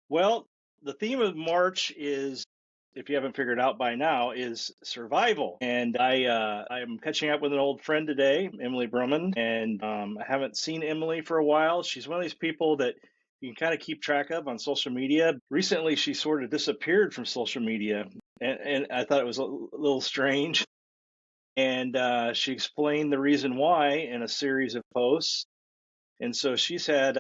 Well, the theme of March is, if you haven't figured out by now, is survival. And I'm catching up with an old friend today, Emily Brummond, and I haven't seen Emily for a while. She's one of these people that you can kind of keep track of on social media. Recently, she sort of disappeared from social media, and I thought it was a little strange. And she explained the reason why in a series of posts. And so she's got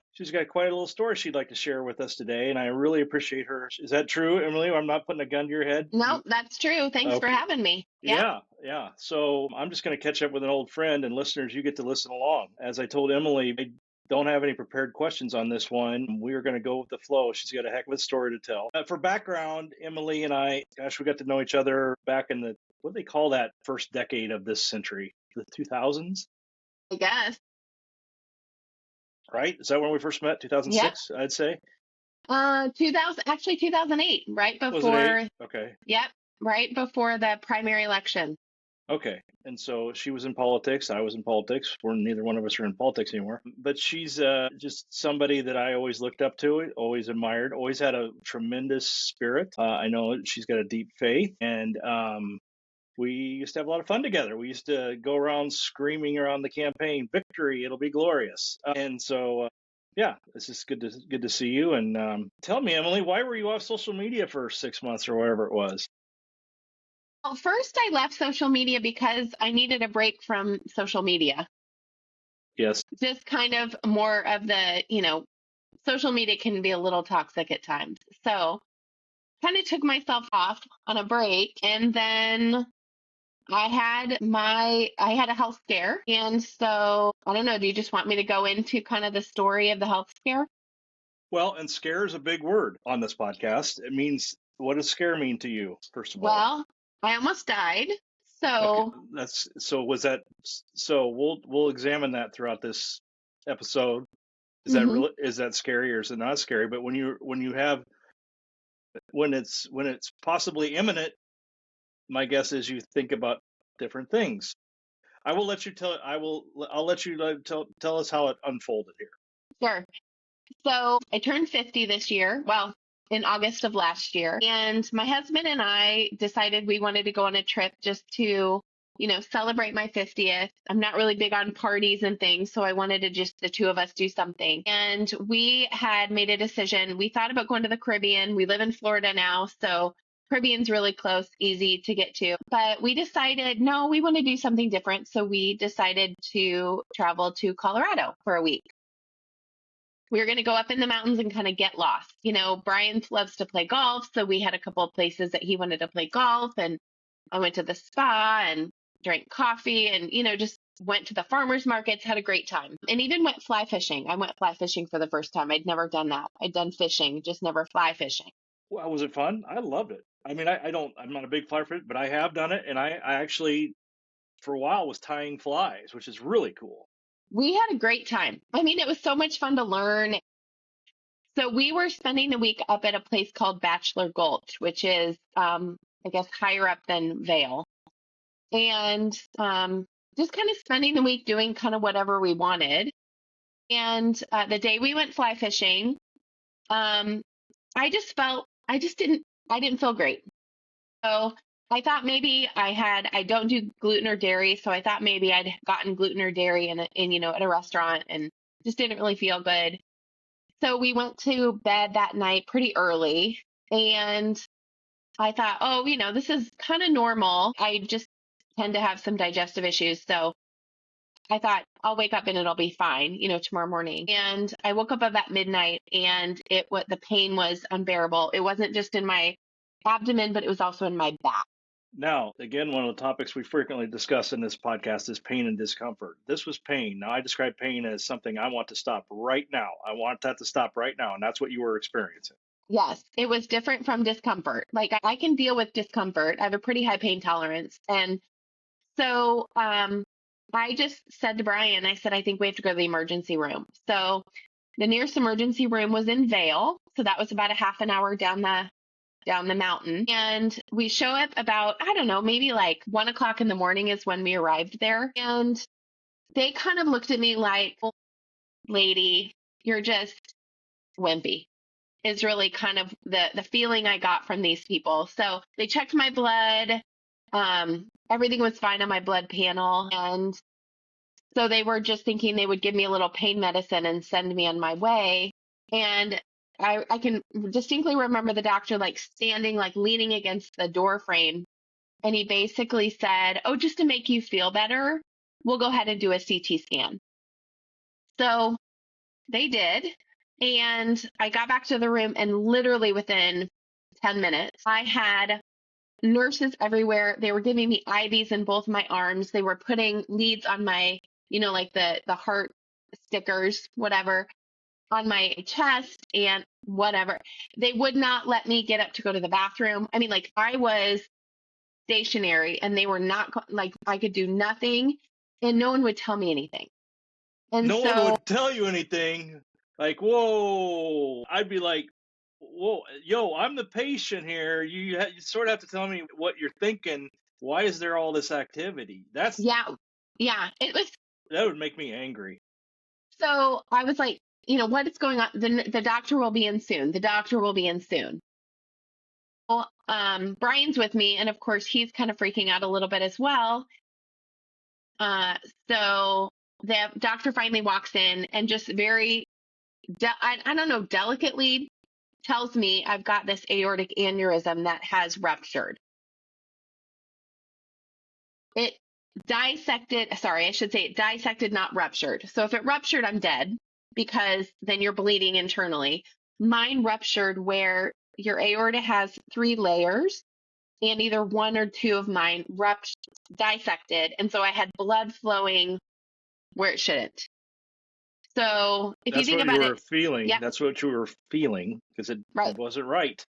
quite a little story she'd like to share with us today, and I really appreciate her. Is that true, Emily? I'm not putting a gun to your head. No, that's true. Thanks for Okay. having me. Yep. Yeah. So I'm just going to catch up with an old friend, and listeners, you get to listen along. As I told Emily, I don't have any prepared questions on this one. We are going to go with the flow. She's got a heck of a story to tell. For background, Emily and I, gosh, we got to know each other back in the, what do they call that first decade of this century? The 2000s, I guess. right? Is that when we first met? Yep. 2006, I'd say. 2008, right Was it eight? before, Okay. yep, right before the primary election. Okay. And so she was in politics. I was in politics. Neither one of us are in politics anymore. But she's just somebody that I always looked up to, always admired, always had a tremendous spirit. I know she's got a deep faith. And we used to have a lot of fun together. We used to go around screaming around the campaign, "Victory, it'll be glorious." And so, yeah, it's just good to see you. And tell me, Emily, why were you off social media for 6 months or whatever it was? Well, first I left social media because I needed a break from social media. Yes. Just kind of more of the, social media can be a little toxic at times. So kind of took myself off on a break, and then I had a health scare. And so I don't know, do you just want me to go into kind of the story of the health scare? Well, and scare is a big word on this podcast. It means, what does scare mean to you, first of all? Well, I almost died. Okay, So, that's so. Was that so? We'll examine that throughout this episode. mhm. Is that scary or is it not scary? But when it's possibly imminent, my guess is you think about different things. I will let you tell. I'll let you tell us how it unfolded here. Sure. So I turned 50 this year. Well, in August of last year. And my husband and I decided we wanted to go on a trip just to, celebrate my 50th. I'm not really big on parties and things, so I wanted to just the two of us do something. And we had made a decision. We thought about going to the Caribbean. We live in Florida now, so Caribbean's really close, easy to get to. But we decided, no, we want to do something different. So we decided to travel to Colorado for a week. We were going to go up in the mountains and kind of get lost. Brian loves to play golf, so we had a couple of places that he wanted to play golf, and I went to the spa and drank coffee and, just went to the farmers markets, had a great time, and even went fly fishing. I went fly fishing for the first time. I'd never done that. I'd done fishing, just never fly fishing. Well, was it fun? I loved it. I mean, I'm not a big fly fish, but I have done it, and I actually for a while was tying flies, which is really cool. We had a great time. I mean, it was so much fun to learn. So we were spending the week up at a place called Bachelor Gulch, which is, I guess, higher up than Vail. And just kind of spending the week doing kind of whatever we wanted. And the day we went fly fishing, I didn't feel great. So I thought maybe I don't do gluten or dairy. So I thought maybe I'd gotten gluten or dairy at a restaurant and just didn't really feel good. So we went to bed that night pretty early, and I thought, oh, this is kind of normal. I just tend to have some digestive issues. So I thought I'll wake up and it'll be fine, tomorrow morning. And I woke up about midnight, and the pain was unbearable. It wasn't just in my abdomen, but it was also in my back. Now, again, one of the topics we frequently discuss in this podcast is pain and discomfort. This was pain. Now, I describe pain as something I want to stop right now. I want that to stop right now. And that's what you were experiencing. Yes, it was different from discomfort. Like I can deal with discomfort. I have a pretty high pain tolerance. And so I just said to Brian, I said, I think we have to go to the emergency room. So the nearest emergency room was in Vail. So that was about a half an hour down the mountain. And we show up about, I don't know, maybe like 1 o'clock in the morning is when we arrived there. And they kind of looked at me like, "Well, lady, you're just wimpy." is really kind of the feeling I got from these people. So they checked my blood. Everything was fine on my blood panel. And so they were just thinking they would give me a little pain medicine and send me on my way. And I can distinctly remember the doctor like standing, like leaning against the door frame. And he basically said, "Oh, just to make you feel better, we'll go ahead and do a CT scan." So they did. And I got back to the room, and literally within 10 minutes, I had nurses everywhere. They were giving me IVs in both my arms. They were putting leads on my, like the heart stickers, whatever, on my chest and whatever. They would not let me get up to go to the bathroom. I mean, like I was stationary, and they were not like I could do nothing, and no one would tell me anything. And No one so, would tell you anything. Like, whoa. I'd be like, whoa, yo, I'm the patient here. You sort of have to tell me what you're thinking. Why is there all this activity? That it was. would make me angry. So I was like, what is going on? The doctor will be in soon. The doctor will be in soon. Well, Brian's with me, and of course he's kind of freaking out a little bit as well. So the doctor finally walks in and just very, I don't know, delicately tells me I've got this aortic aneurysm that has ruptured. It dissected, sorry, I should say it dissected, not ruptured. So if it ruptured, I'm dead, because then you're bleeding internally. Mine ruptured where your aorta has 3 layers, and either one or two of mine dissected. And so I had blood flowing where it shouldn't. So if you That's think what you about were it, feeling. yeah, That's what you were feeling, because it right. wasn't right.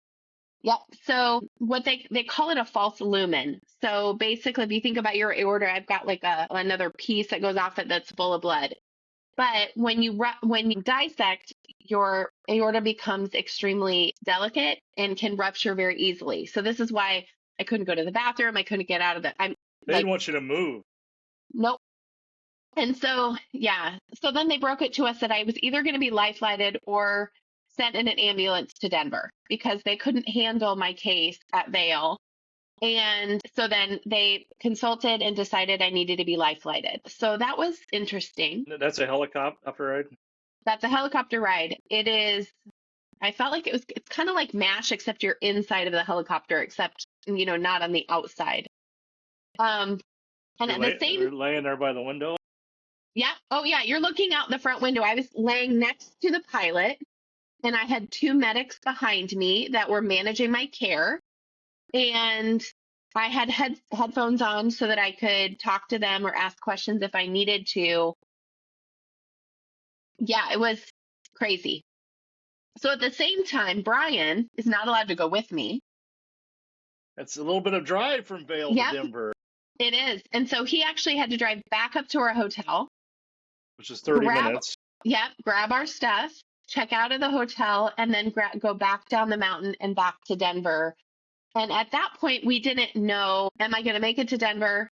Yep. So what they call it a false lumen. So basically, if you think about your aorta, I've got like another piece that goes off it that's full of blood. But when you dissect, your aorta becomes extremely delicate and can rupture very easily. So this is why I couldn't go to the bathroom. I couldn't get out of They didn't want you to move. Nope. And so, yeah. So then they broke it to us that I was either going to be life flighted or sent in an ambulance to Denver, because they couldn't handle my case at Vail. And so then they consulted and decided I needed to be life flighted. So that was interesting. That's a helicopter ride? That's a helicopter ride. It is. I felt like it's kind of like MASH, except you're inside of the helicopter, except, not on the outside. And at the same, You're laying there by the window? yeah. Oh, yeah. You're looking out the front window. I was laying next to the pilot, and I had 2 medics behind me that were managing my care. And I had headphones on so that I could talk to them or ask questions if I needed to. Yeah, it was crazy. So at the same time, Brian is not allowed to go with me. That's a little bit of drive from Vail to Yep, Denver, it is. And so he actually had to drive back up to our hotel, which is 30 minutes. grab our stuff, check out of the hotel, and then go back down the mountain and back to Denver. And at that point, we didn't know, am I going to make it to Denver?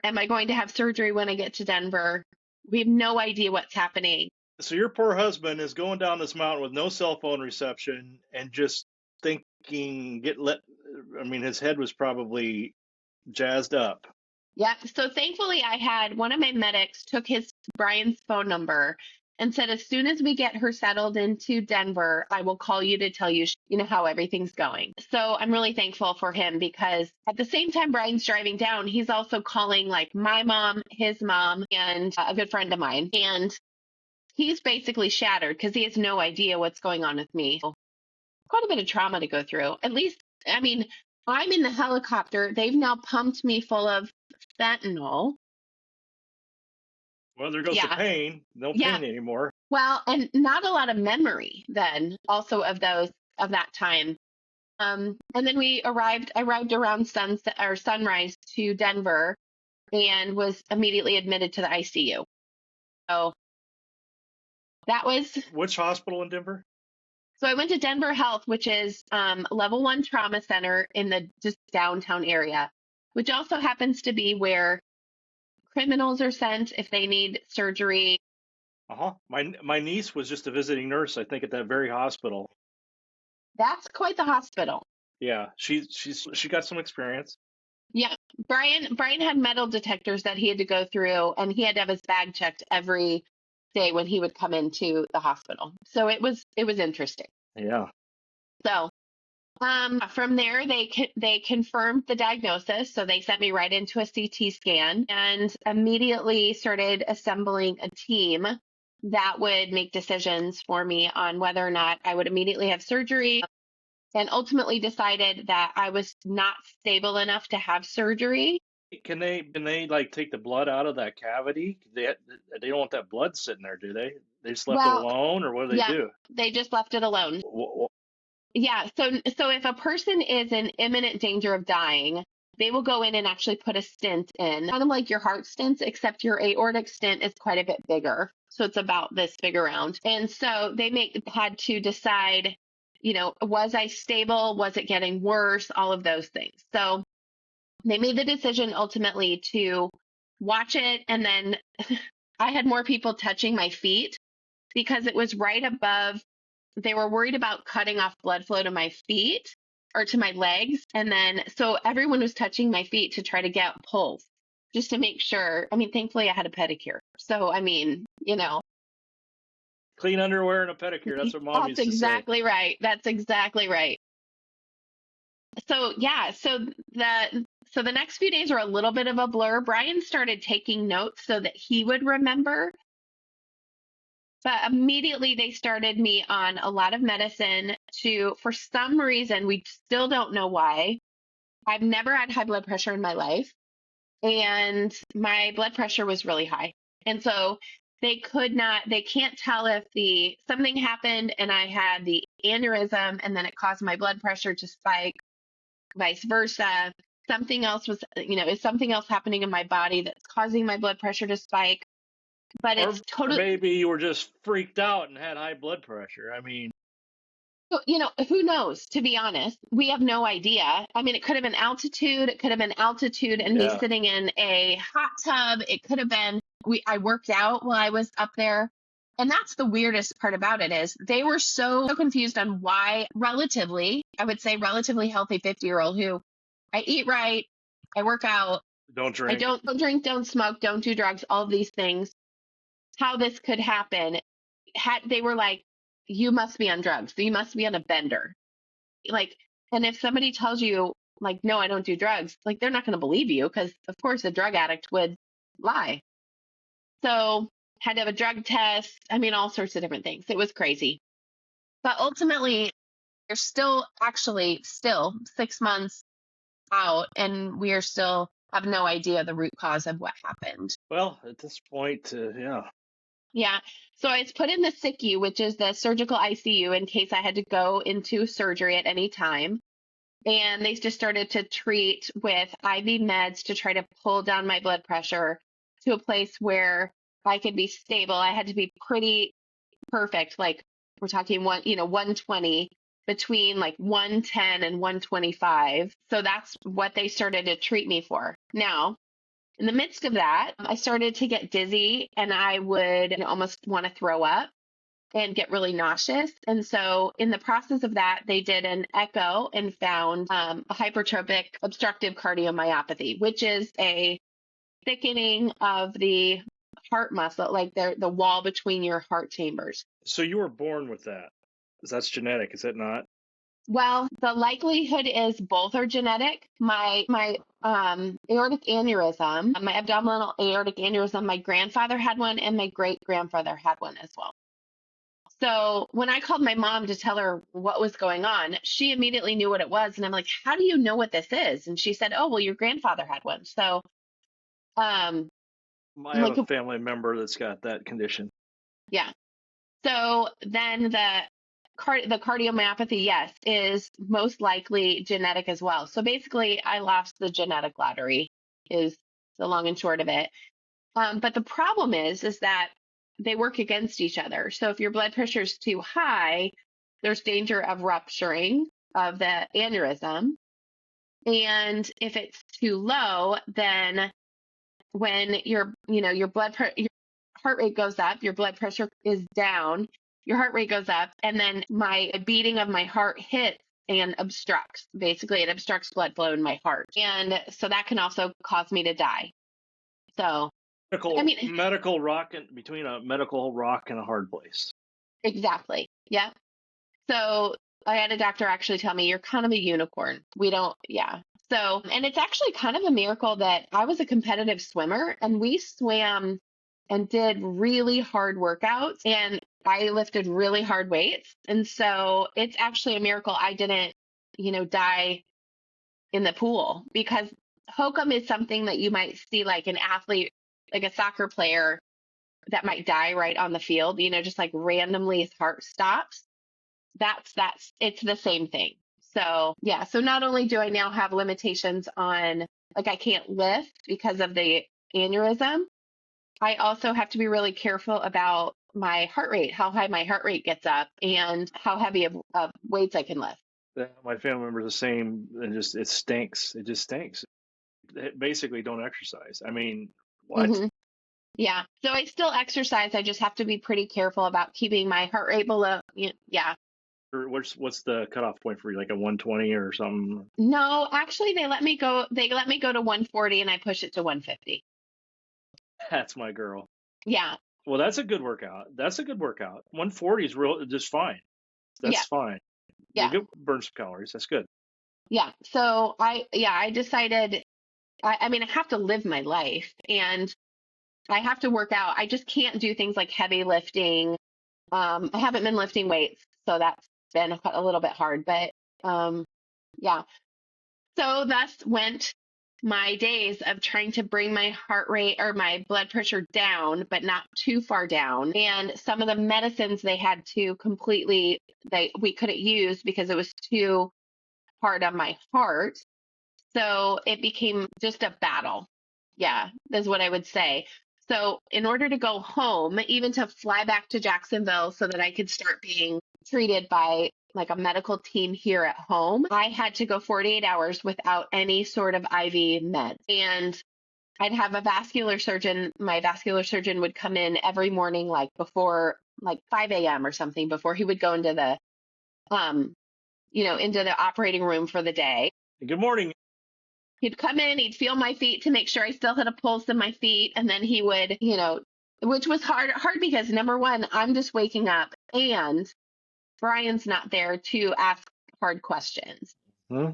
Am I going to have surgery when I get to Denver? We have no idea what's happening. So your poor husband is going down this mountain with no cell phone reception and just thinking, his head was probably jazzed up. Yeah. So thankfully, I had one of my medics took Brian's phone number and said, as soon as we get her settled into Denver, I will call you to tell you, how everything's going. So I'm really thankful for him, because at the same time Brian's driving down, he's also calling like my mom, his mom, and a good friend of mine. And he's basically shattered because he has no idea what's going on with me. Quite a bit of trauma to go through. At least, I'm in the helicopter. They've now pumped me full of fentanyl. Well, there goes the pain. No pain anymore. Well, and not a lot of memory then also of that time. And then I arrived around sunrise to Denver, and was immediately admitted to the ICU. So that was. Which hospital in Denver? So I went to Denver Health, which is level 1 trauma center in the just downtown area, which also happens to be where criminals are sent if they need surgery. My niece was just a visiting nurse, I think, at that very hospital. That's quite the hospital. Yeah, she got some experience. Yeah, Brian had metal detectors that he had to go through, and he had to have his bag checked every day when he would come into the hospital. So it was interesting. Yeah. So from there, they confirmed the diagnosis. So they sent me right into a CT scan and immediately started assembling a team that would make decisions for me on whether or not I would immediately have surgery, and ultimately decided that I was not stable enough to have surgery. Can they like take the blood out of that cavity? They don't want that blood sitting there, do they? They just left it Well, alone, or what do they yeah, do? they just left it alone. Yeah, so if a person is in imminent danger of dying, they will go in and actually put a stent in, kind of like your heart stents, except your aortic stent is quite a bit bigger. So it's about this big around. And so had to decide, was I stable? Was it getting worse? All of those things. So they made the decision ultimately to watch it. And then I had more people touching my feet because it was right above. They were worried about cutting off blood flow to my feet or to my legs. And then, so everyone was touching my feet to try to get pulse just to make sure. I mean, thankfully I had a pedicure. So, I mean, Clean underwear and a pedicure. That's what mom that's used to say. exactly right. That's exactly right. So, yeah. So the next few days were a little bit of a blur. Brian started taking notes so that he would remember. But immediately they started me on a lot of medicine for some reason, we still don't know why. I've never had high blood pressure in my life, and my blood pressure was really high. And so they can't tell if something happened and I had the aneurysm and then it caused my blood pressure to spike, vice versa. Something else is something else happening in my body that's causing my blood pressure to spike? But Or it's totally, maybe you were just freaked out and had high blood pressure. I mean, who knows, to be honest? We have no idea. I mean, it could have been altitude. It could have been altitude and me yeah. sitting in a hot tub. It could have been I worked out while I was up there. And that's the weirdest part about it is they were so confused on why I would say relatively healthy 50-year-old who I eat right, I work out, Don't I drink. don't drink, don't smoke, don't do drugs, all of these things, how this could happen. They were like, you must be on drugs. You must be on a bender. Like, and if somebody tells you, like, no, I don't do drugs, like, they're not going to believe you because, of course, a drug addict would lie. So, had to have a drug test. I mean, all sorts of different things. It was crazy. But ultimately, you're still 6 months out, and we are still have no idea the root cause of what happened. Well, at this point, yeah. Yeah. So I was put in the SICU, which is the surgical ICU, in case I had to go into surgery at any time. And they just started to treat with IV meds to try to pull down my blood pressure to a place where I could be stable. I had to be pretty perfect. Like we're talking 120, between like 110 and 125. So that's what they started to treat me for. Now, in the midst of that, I started to get dizzy and I would almost want to throw up and get really nauseous. And so, in the process of that, they did an echo and found a hypertrophic obstructive cardiomyopathy, which is a thickening of the heart muscle, like the wall between your heart chambers. So you were born with that. That's genetic, is it not? Well, the likelihood is both are genetic. My aortic aneurysm, my abdominal aortic aneurysm, my grandfather had one and my great grandfather had one as well. So when I called my mom to tell her what was going on, she immediately knew what it was. And I'm like, how do you know what this is? And she said, oh, well, your grandfather had one. So um, I I'm have like, a family member that's got that condition. yeah. So then the cardiomyopathy, yes, is most likely genetic as well. So basically, I lost the genetic lottery, is the long and short of it. But the problem is that they work against each other. So if your blood pressure is too high, there's danger of rupturing of the aneurysm. And if it's too low, then when your heart rate goes up, your blood pressure is down, your heart rate goes up, and then my beating of my heart hits and obstructs. Basically, it obstructs blood flow in my heart. And so that can also cause me to die. So, I mean, Medical rock between a medical rock and a hard place. exactly. Yeah. So I had a doctor actually tell me, you're kind of a unicorn. We don't, yeah. So, and it's actually kind of a miracle that I was a competitive swimmer and we swam and did really hard workouts and I lifted really hard weights. And so it's actually a miracle I didn't, die in the pool, because hokum is something that you might see like an athlete, like a soccer player that might die right on the field, just like randomly his heart stops. It's the same thing. So yeah, so not only do I now have limitations on, like, I can't lift because of the aneurysm, I also have to be really careful about my heart rate, how high my heart rate gets up and how heavy of weights I can lift. My family members are the same, and it stinks. It just stinks. Basically, don't exercise. I mean, what? Hmm. Yeah. So I still exercise. I just have to be pretty careful about keeping my heart rate below. Yeah. What's the cutoff point for you? Like a 120 or something? No, actually, they let me go. They let me go to 140, and I push it to 150. That's my girl. Yeah. Well, that's a good workout. 140 is just fine. That's Yeah. fine. Yeah. You burn some calories. That's good. Yeah. So I decided, I mean, I have to live my life and I have to work out. I just can't do things like heavy lifting. I haven't been lifting weights, so that's been a little bit hard, but yeah. So thus went my days of trying to bring my heart rate or my blood pressure down, but not too far down. And some of the medicines they had to we couldn't use because it was too hard on my heart. So it became just a battle. Yeah, is what I would say. So in order to go home, even to fly back to Jacksonville so that I could start being treated by like a medical team here at home, I had to go 48 hours without any sort of IV meds. And I'd have a vascular surgeon. My vascular surgeon would come in every morning, like before like 5 a.m. or something, before he would go into into the operating room for the day. Good morning. He'd come in, he'd feel my feet to make sure I still had a pulse in my feet. And then he would, which was hard because number one, I'm just waking up and Brian's not there to ask hard questions. Hmm?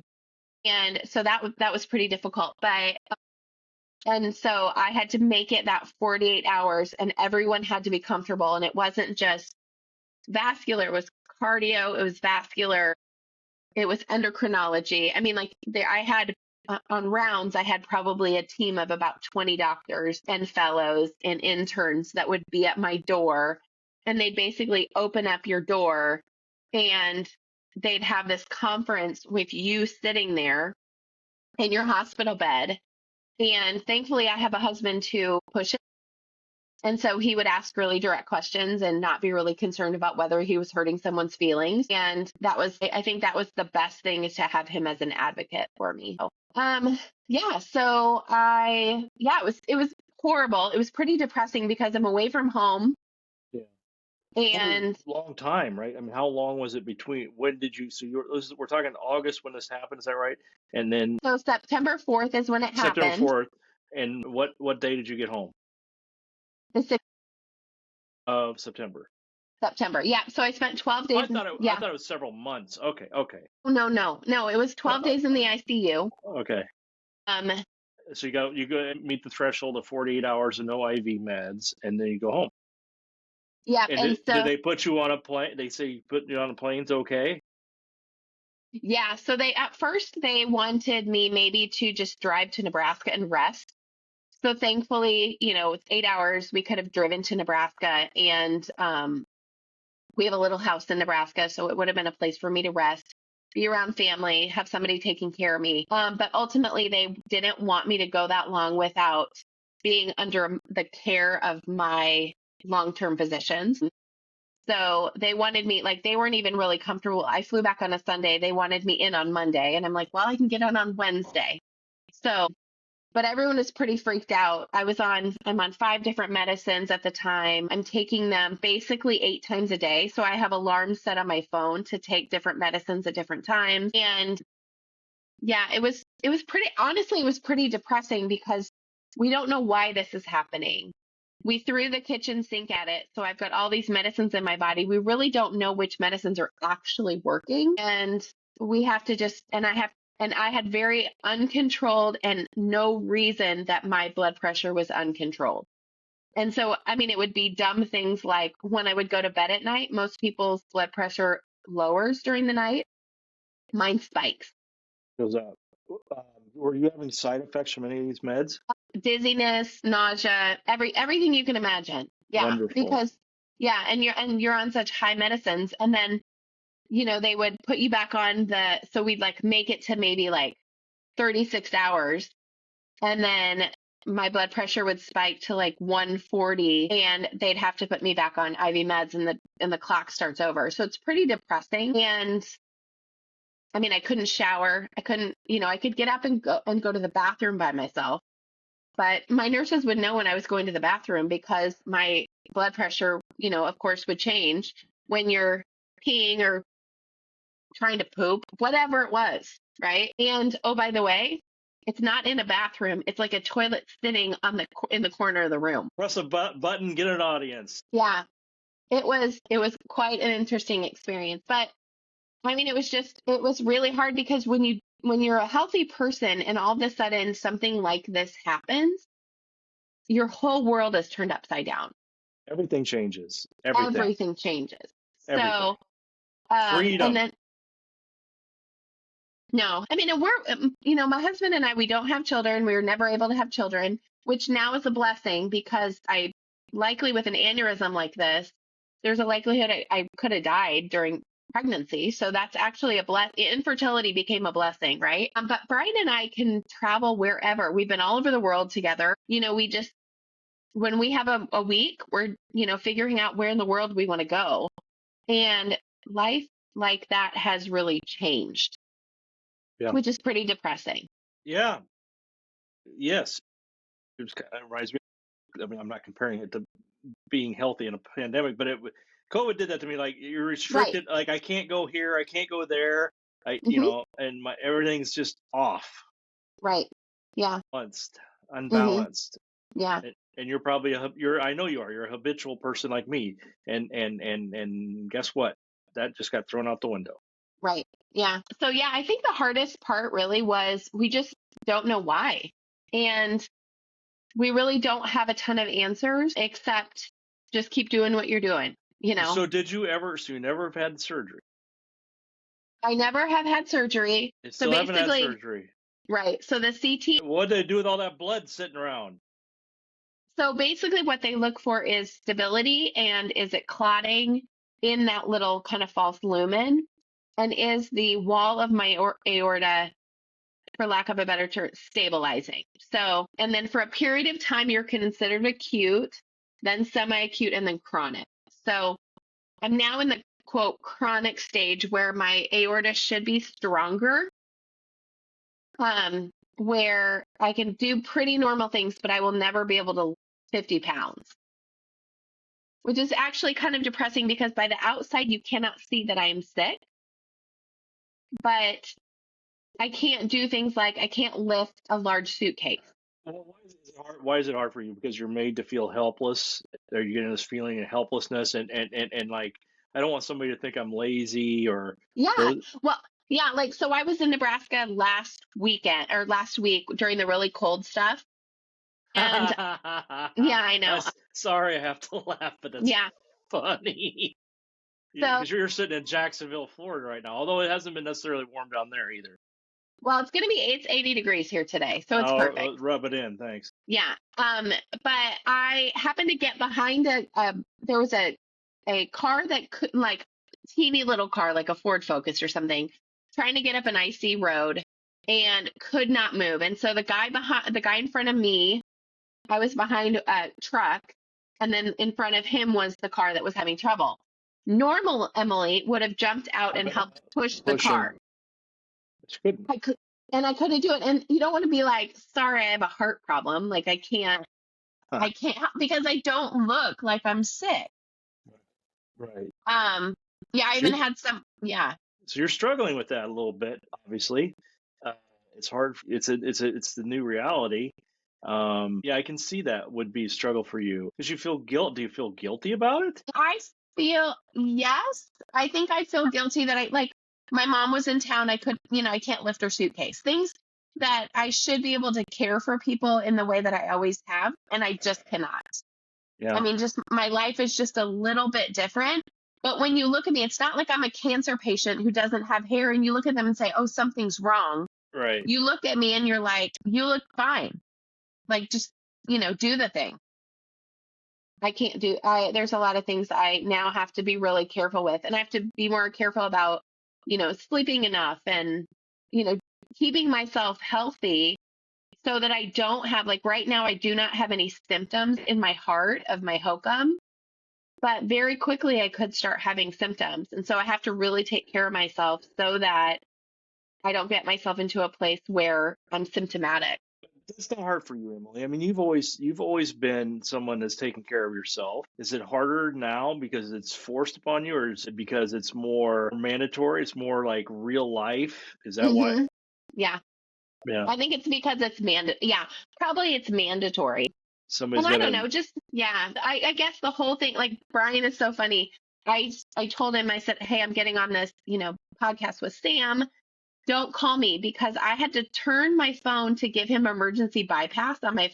And so that was pretty difficult. And so I had to make it that 48 hours and everyone had to be comfortable. And it wasn't just vascular, it was cardio, it was vascular, it was endocrinology. I mean, like I had on rounds, I had probably a team of about 20 doctors and fellows and interns that would be at my door. And they'd basically open up your door and they'd have this conference with you sitting there in your hospital bed. And thankfully, I have a husband to push it. And so he would ask really direct questions and not be really concerned about whether he was hurting someone's feelings. And I think that was the best thing, is to have him as an advocate for me. Yeah, so it was horrible. It was pretty depressing because I'm away from home. Yeah. And long time, right? I mean, how long was it between? When did you? So we're talking August when this happened. Is that right? And then so September 4th is when it September happened. 4th. And what day did you get home? The 6th of September. September. Yeah. So I spent 12 days. I thought it was several months. Okay. No. It was 12 days in the ICU. Okay. So you go meet the threshold of 48 hours and no IV meds, and then you go home. Yeah. And did they put you on a plane? They say put you on a plane's okay? Yeah. So at first they wanted me maybe to just drive to Nebraska and rest. So thankfully, with 8 hours, we could have driven to Nebraska, and we have a little house in Nebraska, so it would have been a place for me to rest, be around family, have somebody taking care of me. But ultimately, they didn't want me to go that long without being under the care of my long-term physicians. So they wanted me, like, they weren't even really comfortable. I flew back on a Sunday. They wanted me in on Monday. And I'm like, well, I can get on Wednesday. So but everyone was pretty freaked out. I'm on 5 different medicines at the time. I'm taking them basically 8 times a day. So I have alarms set on my phone to take different medicines at different times. And yeah, it was pretty depressing because we don't know why this is happening. We threw the kitchen sink at it. So I've got all these medicines in my body. We really don't know which medicines are actually working. And we have to just, and I had very uncontrolled and no reason that my blood pressure was uncontrolled. And so, I mean, it would be dumb things like when I would go to bed at night, most people's blood pressure lowers during the night. Mine spikes. Goes up. Were you having side effects from any of these meds? Dizziness, nausea, everything you can imagine. Yeah, Wonderful. because yeah, and you're on such high medicines, and then they would put you back on so we'd like make it to maybe like 36 hours, and then my blood pressure would spike to like 140, and they'd have to put me back on IV meds, and the clock starts over. So it's pretty depressing. And I mean, I couldn't shower. I couldn't, I could get up and go to the bathroom by myself. But my nurses would know when I was going to the bathroom because my blood pressure, of course, would change when you're peeing or trying to poop, whatever it was, right? And oh, by the way, it's not in a bathroom. It's like a toilet sitting in the corner of the room. Press a button, get an audience. Yeah, it was quite an interesting experience. But I mean, it was really hard because when you're a healthy person and all of a sudden something like this happens, your whole world is turned upside down. Everything changes. Everything changes. Everything. So, Freedom. and then, no, I mean, we're, my husband and I, we don't have children. We were never able to have children, which now is a blessing because likely with an aneurysm like this, there's a likelihood I could have died during pregnancy. So that's actually a blessing. Infertility became a blessing, right? But Brian and I can travel wherever. We've been all over the world together. When we have a week, we're, figuring out where in the world we want to go. And life like that has really changed, which is pretty depressing. Yeah. Yes. It reminds me, I mean, I'm not comparing it to being healthy in a pandemic, but COVID did that to me. Like you're restricted. Right. Like I can't go here. I can't go there. And everything's just off. Right. Yeah. Unbalanced. Mm-hmm. Yeah. And you're probably I know you're a habitual person like me. And guess what? That just got thrown out the window. Right. Yeah. So yeah, I think the hardest part really was we just don't know why. And we really don't have a ton of answers except just keep doing what you're doing, So you never have had surgery? I never have had surgery. So haven't had surgery. Right. So the CT. What do they do with all that blood sitting around? So basically what they look for is stability and is it clotting in that little kind of false lumen? And is the wall of my aorta, for lack of a better term, stabilizing? So, and then for a period of time, you're considered acute, then semi-acute, and then chronic. So I'm now in the quote chronic stage where my aorta should be stronger, where I can do pretty normal things, but I will never be able to lift 50 pounds, which is actually kind of depressing because by the outside, you cannot see that I am sick. But I can't do things like I can't lift a large suitcase. Well, why is it hard for you? Because you're made to feel helpless? Are you getting this feeling of helplessness and like, I don't want somebody to think I'm lazy or... Yeah. Well, yeah. Like, so I was in Nebraska last week during the really cold stuff. And yeah, I know. Sorry, I have to laugh, but that's funny. Because you're sitting in Jacksonville, Florida right now, although it hasn't been necessarily warm down there either. Well, it's 80 degrees here today, so it's perfect. Rub it in, thanks. Yeah. But I happened to get behind there was a car that couldn't, like teeny little car, like a Ford Focus or something, trying to get up an icy road and could not move. And so the guy in front of me, I was behind a truck, and then in front of him was the car that was having trouble. Normal Emily would have jumped out and helped push the car. and I couldn't do it. And you don't want to be like, sorry, I have a heart problem. Like Huh. I can't because I don't look like I'm sick. Right. Um, yeah, I So even you're, had some, yeah. so you're struggling with that a little bit, obviously. Uh, it's hard. It's the new reality. Yeah, I can see that would be a struggle for you because you feel guilt. Do you feel guilty about it? I feel, yes, I think I feel guilty that I like my mom was in town. I could, I can't lift her suitcase. Things that I should be able to care for people in the way that I always have, and I just cannot. I Yeah. mean, just my life is just a little bit different. But when you look at me, it's not like I'm a cancer patient who doesn't have hair and you look at them and say, oh, something's wrong. Right. You look at me and you're like, you look fine. Like, just, do the thing. I can't do, there's a lot of things I now have to be really careful with. And I have to be more careful about, sleeping enough and, you know, keeping myself healthy so that I don't have, like right now, I do not have any symptoms in my heart of my hokum. But very quickly, I could start having symptoms. And so I have to really take care of myself so that I don't get myself into a place where I'm symptomatic. It's not hard for you, Emily. I mean, you've always been someone that's taken care of yourself. Is it harder now because it's forced upon you, or is it because it's more mandatory? It's more like real life. Is that why? Hmm. Yeah. Yeah. I think it's because it's yeah, probably it's mandatory. And Somebody's I got don't to. know, just, yeah, I guess the whole thing, like Brian is so funny. I told him, I said, hey, I'm getting on this, podcast with Sam. Don't call me because I had to turn my phone to give him emergency bypass on my,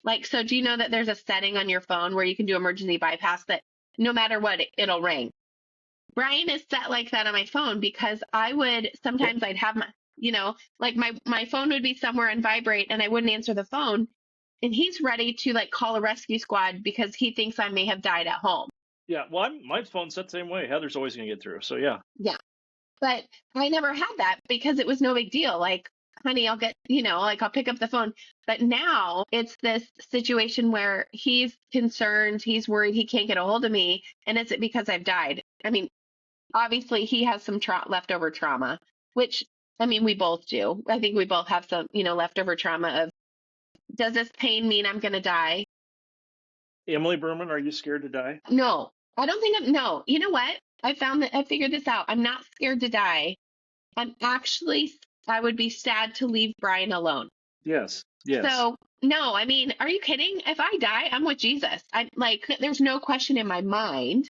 like, so do you know that there's a setting on your phone where you can do emergency bypass that no matter what, it'll ring? Brian is set like that on my phone because I would What? sometimes I'd have my, like my phone would be somewhere and vibrate and I wouldn't answer the phone. And he's ready to like call a rescue squad because he thinks I may have died at home. Yeah. Well, my phone's set the same way. Heather's always gonna get through. So yeah. Yeah. But I never had that because it was no big deal. Like, honey, I'll get, like I'll pick up the phone. But now it's this situation where he's concerned, he's worried he can't get a hold of me. And is it because I've died? I mean, obviously he has some leftover trauma, which I mean, we both do. I think we both have some, leftover trauma of, does this pain mean I'm going to die? Emily Brummond, are you scared to die? No, I don't think no. You know what? I figured this out. I'm not scared to die. I'm actually, I would be sad to leave Brian alone. Yes. Yes. So, no, I mean, are you kidding? If I die, I'm with Jesus. I'm like, there's no question in my mind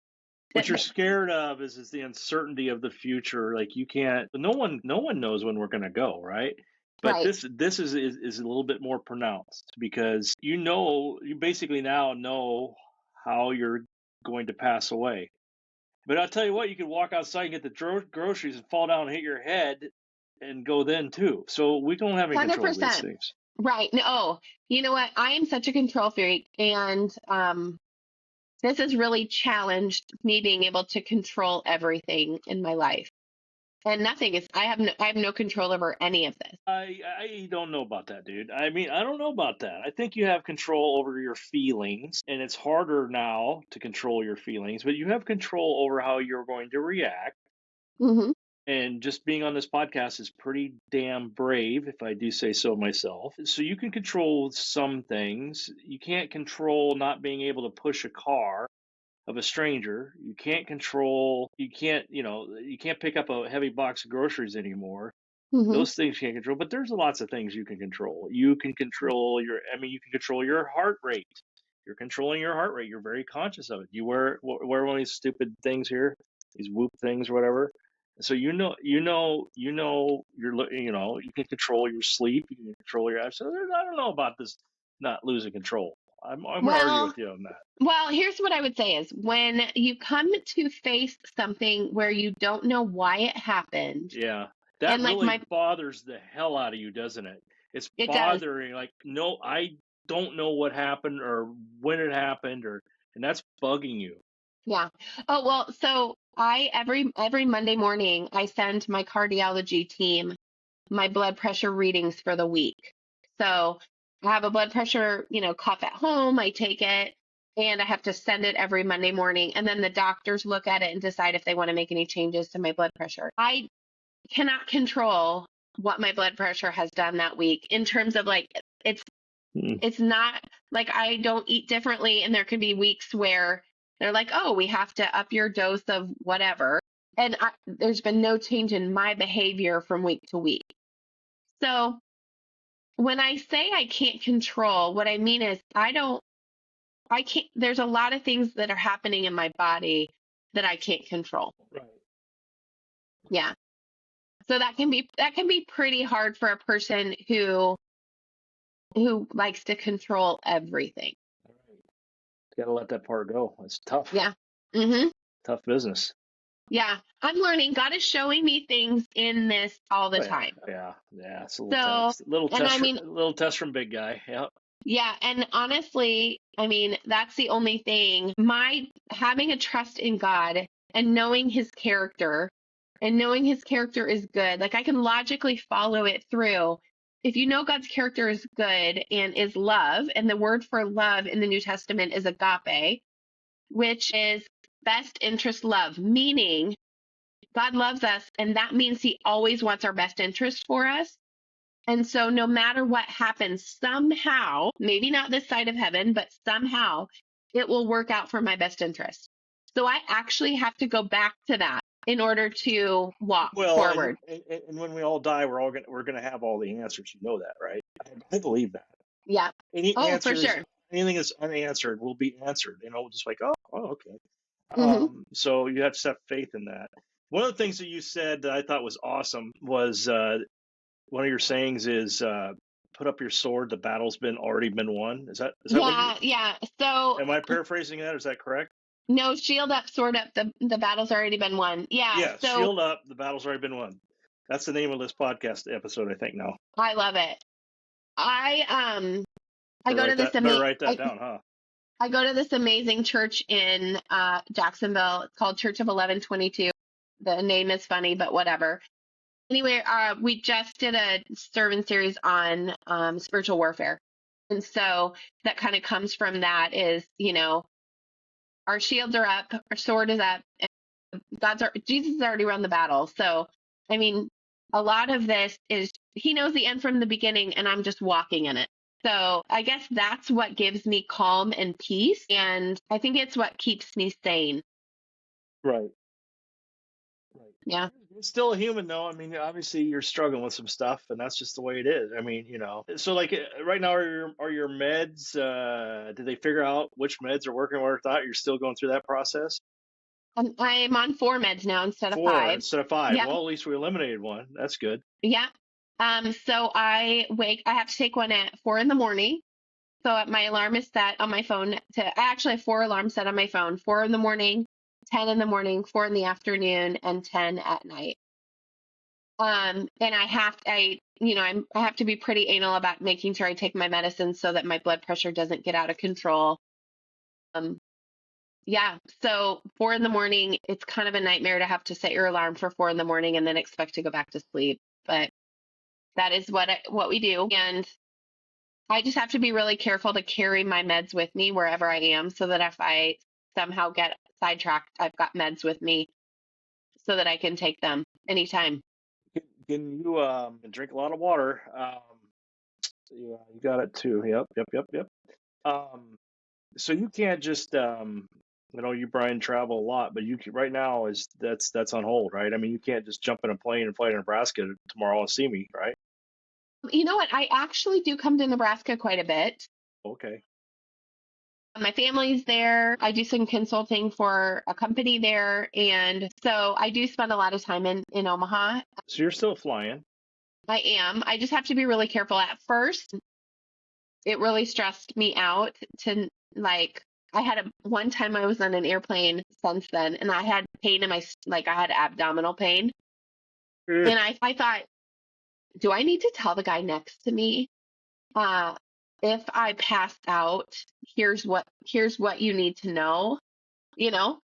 What that, you're scared of is the uncertainty of the future. Like you can't. No one knows when we're gonna go, right? But right. this is a little bit more pronounced because you basically now know how you're going to pass away. But I'll tell you what, you could walk outside and get the groceries and fall down and hit your head and go then too. So we don't have any control of these 100%. things. Right. No, you know what? I am such a control freak. And this has really challenged me being able to control everything in my life. And nothing is, I have no control over any of this. I don't know about that, dude. I mean, I don't know about that. I think you have control over your feelings, and it's harder now to control your feelings, but you have control over how you're going to react. Hmm. And just being on this podcast is pretty damn brave, if I do say so myself. So you can control some things. You can't control not being able to push a car of a stranger. You can't pick up a heavy box of groceries anymore. Hmm. Those things you can't control, but there's lots of things you can control. You can control you can control your heart rate. You're controlling your heart rate. You're very conscious of it. You wear one of these stupid things here, these Whoop things or whatever. So you can control your sleep. You can control your. So I don't know about this not losing control. I'm going to argue Well, with you on that. well, here's what I would say is when you come to face something where you don't know why it happened, Yeah, that and like really bothers the hell out of you, doesn't it? It's it does. bothering, like, no, I don't know what happened or when it happened, and that's bugging you. Yeah. Oh, well, so I every Monday morning I send my cardiology team my blood pressure readings for the week. So I have a blood pressure, cuff at home. I take it and I have to send it every Monday morning. And then the doctors look at it and decide if they want to make any changes to my blood pressure. I cannot control what my blood pressure has done that week in terms of like it's Hmm. it's not like I don't eat differently, and there can be weeks where they're like, oh, we have to up your dose of whatever. And there's been no change in my behavior from week to week. So when I say I can't control, what I mean is I can't, there's a lot of things that are happening in my body that I can't control. Right. Yeah. So that can be pretty hard for a person who likes to control everything. All right. Got to let that part go. It's tough. Yeah. Mhm. Tough business. Yeah. I'm learning. God is showing me things in this all the Oh yeah, time. yeah. It's a little So, test. Little and test. I mean, Little test from big guy. Yeah. yeah, and honestly, I mean, that's the only thing. My having a trust in God and knowing his character and knowing his character is good, like I can logically follow it through. If you know God's character is good and is love, and the word for love in the New Testament is agape, which is best interest love, meaning God loves us, and that means he always wants our best interest for us. And so, no matter what happens, somehow, maybe not this side of heaven, but somehow it will work out for my best interest. So, I actually have to go back to that in order to walk Well, forward. and when we all die, we're gonna have all the answers. You know that, right? I believe that. Yeah. Any Oh, for answers, sure. anything that's unanswered will be answered. Just like, okay. Hmm. So you have to have faith in that. One of the things that you said that I thought was awesome was one of your sayings is put up your sword. The battle's been already been won. Is that what you? Yeah. Yeah. So, Am I paraphrasing that? Is that correct? no, shield up, sword up. The battle's already been won. Yeah. Yeah. So, Shield up. The battle's already been won. That's the name of this podcast episode, I think. Now, I love it. I better go to write this that. Better amazing. write that down, huh? I go to this amazing church in Jacksonville. It's called Church of 1122. The name is funny, but whatever. Anyway, we just did a sermon series on spiritual warfare. And so that kind of comes from that is, our shields are up, our sword is up, and Jesus has already run the battle. So, I mean, a lot of this is he knows the end from the beginning, and I'm just walking in it. So I guess that's what gives me calm and peace. And I think it's what keeps me sane. Right. Right. Yeah. You're still a human, though. I mean, obviously, you're struggling with some stuff, and that's just the way it is. I mean, So, like, right now, are your meds? Did they figure out which meds are working or not? You're still going through that process. I'm on 4 meds now instead of Four 5. instead of five. Yeah. Well, at least we eliminated one. That's good. Yeah. So I have to take one at 4 in the morning. So my alarm is set on my phone I actually have 4 alarms set on my phone, 4 in the morning, 10 in the morning, 4 in the afternoon, and 10 at night. And I have to be pretty anal about making sure I take my medicine so that my blood pressure doesn't get out of control. Um, yeah. So 4 in the morning, it's kind of a nightmare to have to set your alarm for 4 in the morning and then expect to go back to sleep. But that is what we do. And I just have to be really careful to carry my meds with me wherever I am so that if I somehow get sidetracked, I've got meds with me so that I can take them anytime. Can you drink a lot of water? Yeah, you got it too. Yep. Um, so you can't just you Brian travel a lot, but you can, right now is that's on hold, right? I mean, you can't just jump in a plane and fly to Nebraska tomorrow and see me, right? You know what? I actually do come to Nebraska quite a bit. Okay. My family's there. I do some consulting for a company there. And so I do spend a lot of time in Omaha. So you're still flying. I am. I just have to be really careful. At first, it really stressed me out to like, I had one time I was on an airplane since then, and I had pain in I had abdominal pain. Eh. And I thought, do I need to tell the guy next to me? Uh, if I passed out, here's what you need to know,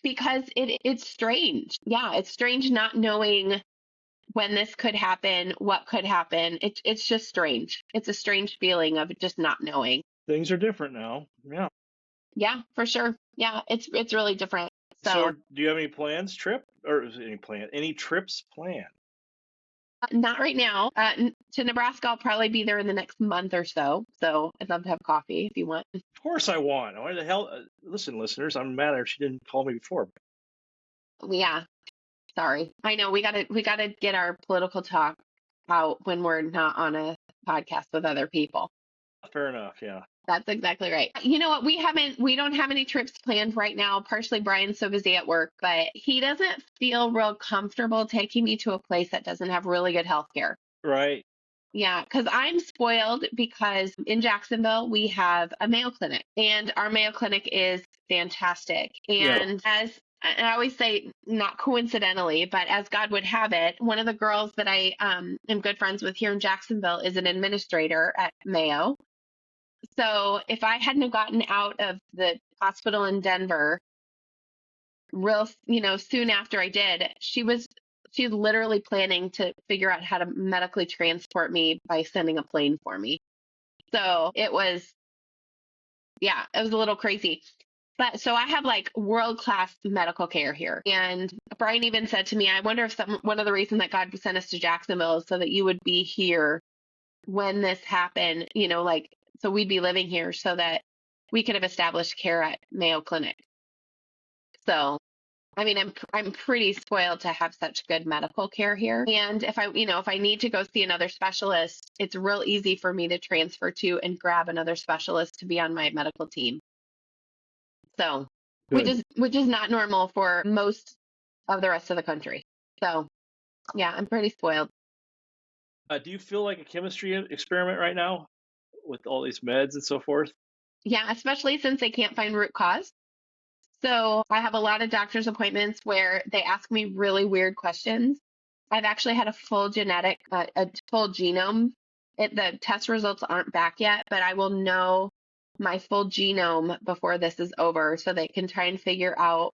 because it's strange. Yeah, it's strange not knowing when this could happen, what could happen. It's just strange. It's a strange feeling of just not knowing. Things are different now. Yeah. Yeah, for sure. Yeah, it's really different. So So do you have any plans, trip, or is any trips planned? Not right now. To Nebraska, I'll probably be there in the next month or so. So I'd love to have coffee if you want. Of course I want. Why the hell? Listen, listeners, I'm mad if she didn't call me before. Yeah, sorry. I know we gotta get our political talk out when we're not on a podcast with other people. Fair enough. Yeah. That's exactly right. You know what? We don't have any trips planned right now. Partially Brian's so busy at work, but he doesn't feel real comfortable taking me to a place that doesn't have really good health care. Right. Yeah, because I'm spoiled because in Jacksonville we have a Mayo Clinic and our Mayo Clinic is fantastic. Yeah. And as I always say, not coincidentally, but as God would have it, one of the girls that I am good friends with here in Jacksonville is an administrator at Mayo. So if I hadn't have gotten out of the hospital in Denver soon after I did, she's literally planning to figure out how to medically transport me by sending a plane for me. So it was a little crazy. But so I have like world-class medical care here. And Brian even said to me, I wonder if one of the reasons that God sent us to Jacksonville is so that you would be here when this happened, so we'd be living here so that we could have established care at Mayo Clinic. So, I mean, I'm pretty spoiled to have such good medical care here. And if I need to go see another specialist, it's real easy for me to transfer to and grab another specialist to be on my medical team. So, Good. which is not normal for most of the rest of the country. So, yeah, I'm pretty spoiled. Do you feel like a chemistry experiment right now with all these meds and so forth? Yeah, especially since they can't find root cause. So I have a lot of doctor's appointments where they ask me really weird questions. I've actually had a full a full genome. The test results aren't back yet, but I will know my full genome before this is over so they can try and figure out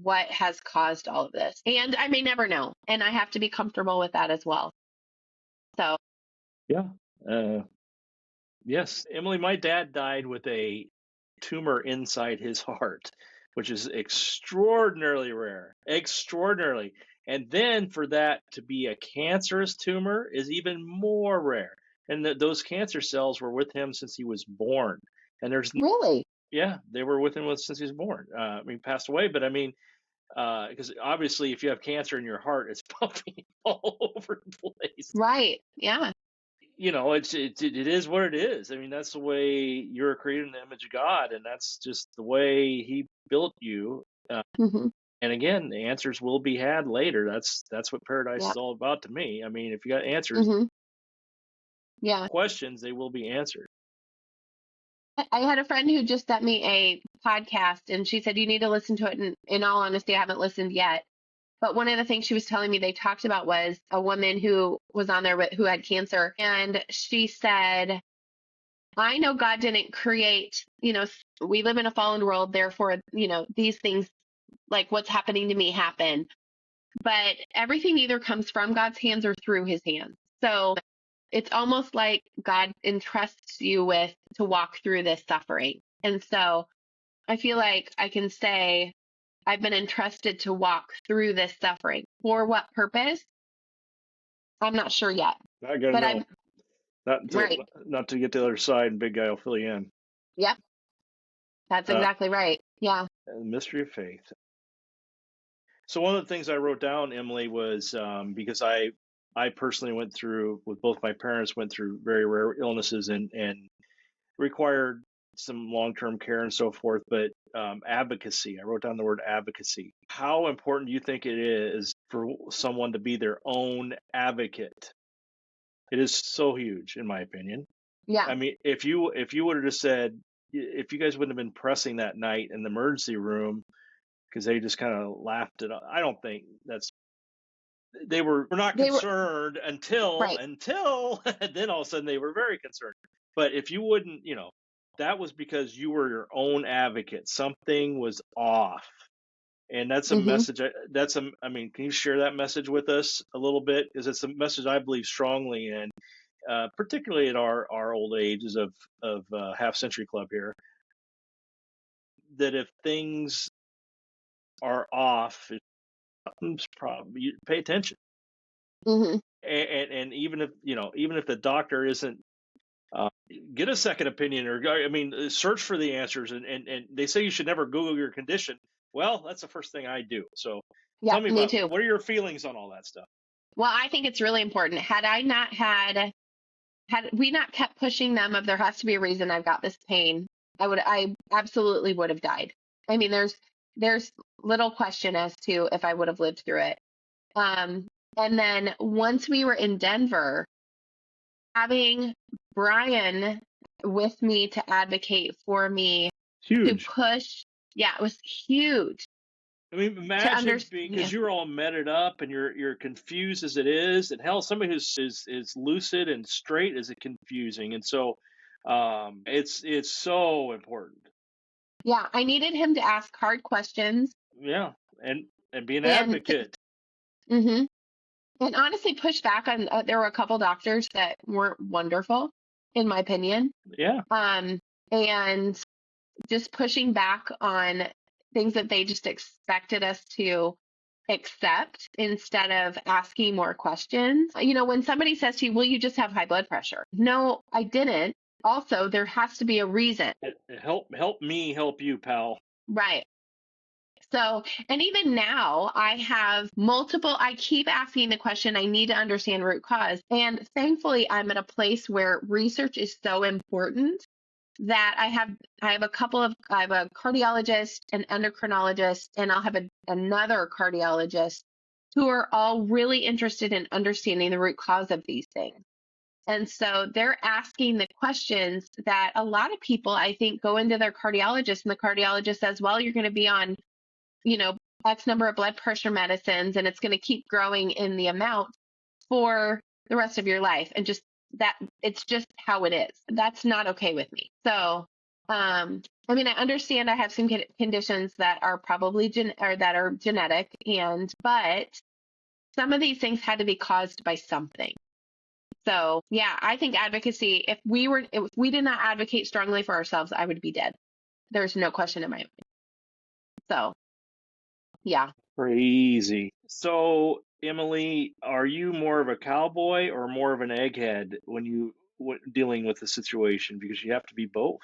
what has caused all of this. And I may never know. And I have to be comfortable with that as well. So, Yeah. Yes, Emily, my dad died with a tumor inside his heart, which is extraordinarily rare. Extraordinarily. And then for that to be a cancerous tumor is even more rare. And those cancer cells were with him since he was born. And really? yeah, they were with him since he was born. Passed away, but I mean, because obviously if you have cancer in your heart, it's pumping all over the place. Right. Yeah. It is what it is. I mean, that's the way you're created in the image of God, and that's just the way He built you. Hmm. And again, the answers will be had later. That's what paradise Yeah. is all about to me. I mean, if you got answers, Hmm. Yeah. questions, they will be answered. I had a friend who just sent me a podcast and she said, you need to listen to it. And in all honesty, I haven't listened yet. But one of the things she was telling me they talked about was a woman who was on there who had cancer. And she said, I know God didn't create, we live in a fallen world. Therefore, these things like what's happening to me happen. But everything either comes from God's hands or through his hands. So it's almost like God entrusts you with to walk through this suffering. And so I feel like I can say I've been entrusted to walk through this suffering. For what purpose? I'm not sure yet. I gotta But know. I'm Not right. to get to the other side, and big guy will fill you in. Yep. That's Uh, exactly right. Yeah. the mystery of faith. So one of the things I wrote down, Emily, was because I personally went through with both my parents went through very rare illnesses and required some long-term care and so forth. But advocacy, I wrote down the word advocacy. How important do you think it is for someone to be their own advocate? It is so huge, in my opinion. Yeah. I mean, if you would have just said, if you guys wouldn't have been pressing that night in the emergency room because they just kind of laughed it off, I don't think they were not They were concerned until right. and then all of a sudden they were very concerned. But if you wouldn't, that was because you were your own advocate. Something was off. And that's a Hmm. message. I mean, can you share that message with us a little bit? Because it's a message I believe strongly in, particularly at our old ages of half century club here. That if things are off, something's probably, you pay attention. Hmm. and even if the doctor isn't, uh, get a second opinion, or I mean, search for the answers. And they say you should never Google your condition. Well, that's the first thing I do. So Yeah, tell me me about, too. what are your feelings on all that stuff? Well, I think it's really important. Had we not kept pushing them of there has to be a reason I've got this pain, I absolutely would have died. I mean, there's little question as to if I would have lived through it. Um, and then once we were in Denver, having Brian with me to advocate for me to Huge. push, yeah, it was huge I mean, to imagine, understand. because Yeah, you're all meted up and you're confused as it is, and hell, somebody who's is lucid and straight is confusing, and so it's so important. yeah, I needed him to ask hard questions Yeah, and be an and advocate. mhm. And honestly push back on there were a couple doctors that weren't wonderful in my opinion. Yeah, Um, and just pushing back on things that they just expected us to accept instead of asking more questions. You know, when somebody says to you, "Will you just have high blood pressure?" No, I didn't. Also, there has to be a reason. help me help you, pal. Right. So, and even now, I keep asking the question, I need to understand root cause. And thankfully, I'm at a place where research is so important that I have a cardiologist, an endocrinologist, and I'll have another cardiologist who are all really interested in understanding the root cause of these things. And so they're asking the questions that a lot of people, I think, go into their cardiologist, and the cardiologist says, well, you're going to be on, you know, X number of blood pressure medicines, and it's going to keep growing in the amount for the rest of your life. And just that, it's just how it is. That's not okay with me. So, I mean, I understand I have some conditions that are probably that are genetic, but some of these things had to be caused by something. So, yeah, I think advocacy, if we did not advocate strongly for ourselves, I would be dead. There's no question in my opinion. So, yeah. Crazy. So, Emily, are you more of a cowboy or more of an egghead when dealing with the situation? Because you have to be both.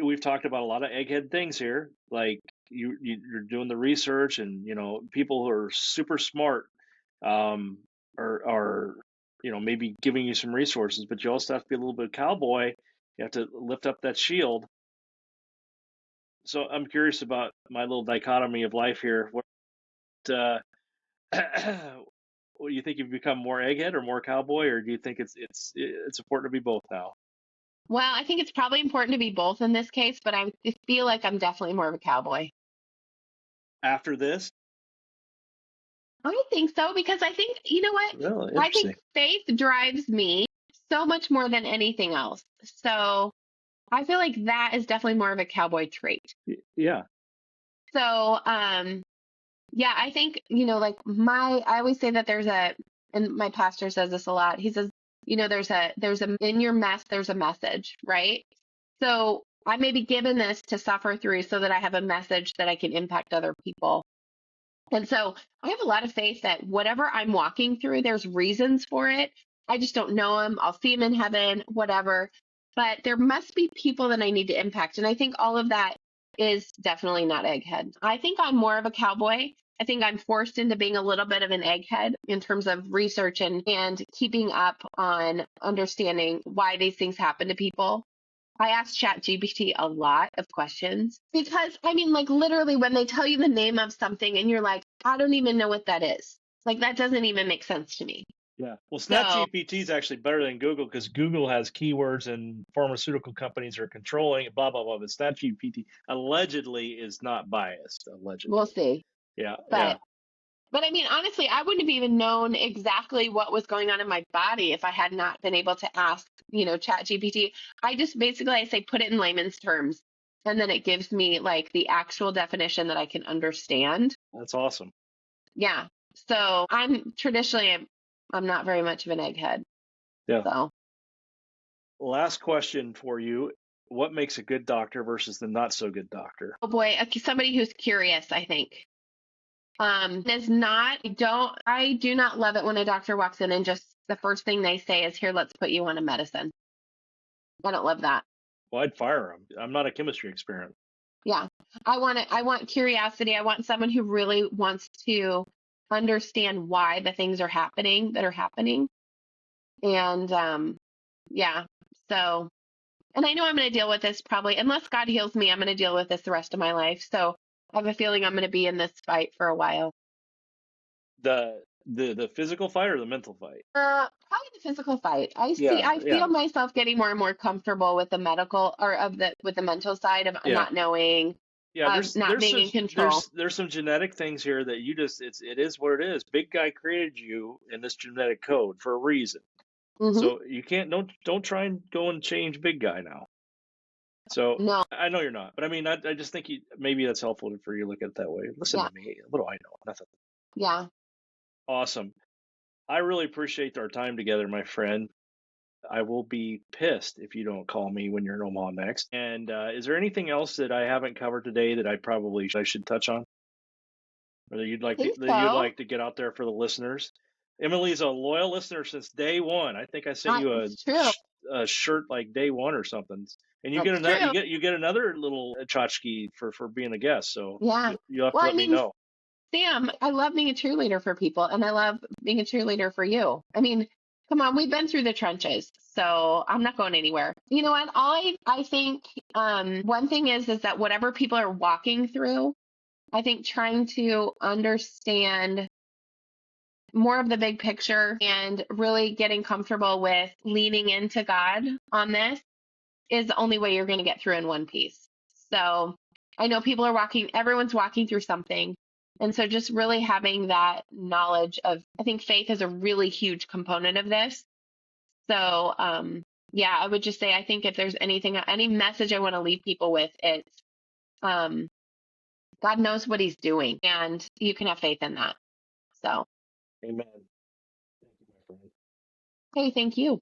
We've talked about a lot of egghead things here, like you're doing the research, and people who are super smart, um, are maybe giving you some resources, but you also have to be a little bit of cowboy. You have to lift up that shield. So I'm curious about my little dichotomy of life here. Uh, What, you think you've become more egghead or more cowboy, or do you think it's important to be both now? Well, I think it's probably important to be both in this case, but I feel like I'm definitely more of a cowboy. After this, I think so because I think, you know what? really I think interesting. faith drives me so much more than anything else. So I feel like that is definitely more of a cowboy trait. Yeah, So, yeah, I think, like I always say that and my pastor says this a lot. He says, in your mess, there's a message, right? So I may be given this to suffer through so that I have a message that I can impact other people. And so I have a lot of faith that whatever I'm walking through, there's reasons for it. I just don't know them. I'll see them in heaven, whatever. But there must be people that I need to impact. And I think all of that is definitely not egghead. I think I'm more of a cowboy. I think I'm forced into being a little bit of an egghead in terms of research and keeping up on understanding why these things happen to people. I asked ChatGPT a lot of questions because I mean, like literally when they tell you the name of something and you're like, I don't even know what that is. Like that doesn't even make sense to me. yeah. Well, Snap So GPT is actually better than Google, because Google has keywords and pharmaceutical companies are controlling it, blah blah blah. But Snap GPT allegedly is not biased. we'll Allegedly. see. Yeah, yeah. But I mean, honestly, I wouldn't have even known exactly what was going on in my body if I had not been able to ask, ChatGPT. I just basically I say put it in layman's terms, and then it gives me like the actual definition that I can understand. That's awesome. Yeah. So I'm not very much of an egghead. Yeah. So, Last question for you. What makes a good doctor versus the not so good doctor? oh boy, somebody who's curious, I think. Is not, I do not love it when a doctor walks in and just the first thing they say is, here, let's put you on a medicine. I don't love that. Well, I'd fire him. I'm not a chemistry experiment. Yeah. I want curiosity. I want someone who really wants to understand why the things are happening that are happening. And yeah. So, and I know I'm going to deal with this probably, unless God heals me, I'm going to deal with this the rest of my life. So I have a feeling I'm going to be in this fight for a while. The physical fight or the mental fight? Probably the physical fight. I Yeah. feel myself getting more and more comfortable with the medical or with the mental side of not knowing, Yeah, not being in control. There's some genetic things here that you just it is what it is. Big guy created you in this genetic code for a reason. Mm-hmm. So you can't don't try and go and change big guy now. So No. I know you're not, but I mean I just think maybe that's helpful for you to look at it that way. Listen to me. What do I know? Nothing. Yeah. Awesome. I really appreciate our time together, my friend. I will be pissed if you don't call me when you're in Omaha next. And is there anything else that I haven't covered today that I should touch on, or that you'd like to get out there for the listeners? Emily's a loyal listener since day one. I think I sent you a shirt like day one or something, and you get another little tchotchke for being a guest. So yeah, you have to let me know. Sam, I love being a cheerleader for people, and I love being a cheerleader for you. I mean, come on, we've been through the trenches, so I'm not going anywhere. You know what? I think one thing is that whatever people are walking through, I think trying to understand more of the big picture and really getting comfortable with leaning into God on this is the only way you're going to get through in one piece. So I know everyone's walking through something. And so just really having that knowledge of, I think faith is a really huge component of this. So, yeah, I would just say, I think if there's any message I want to leave people with, it's God knows what he's doing and you can have faith in that. So, amen. Thank you, my friend. hey, thank you.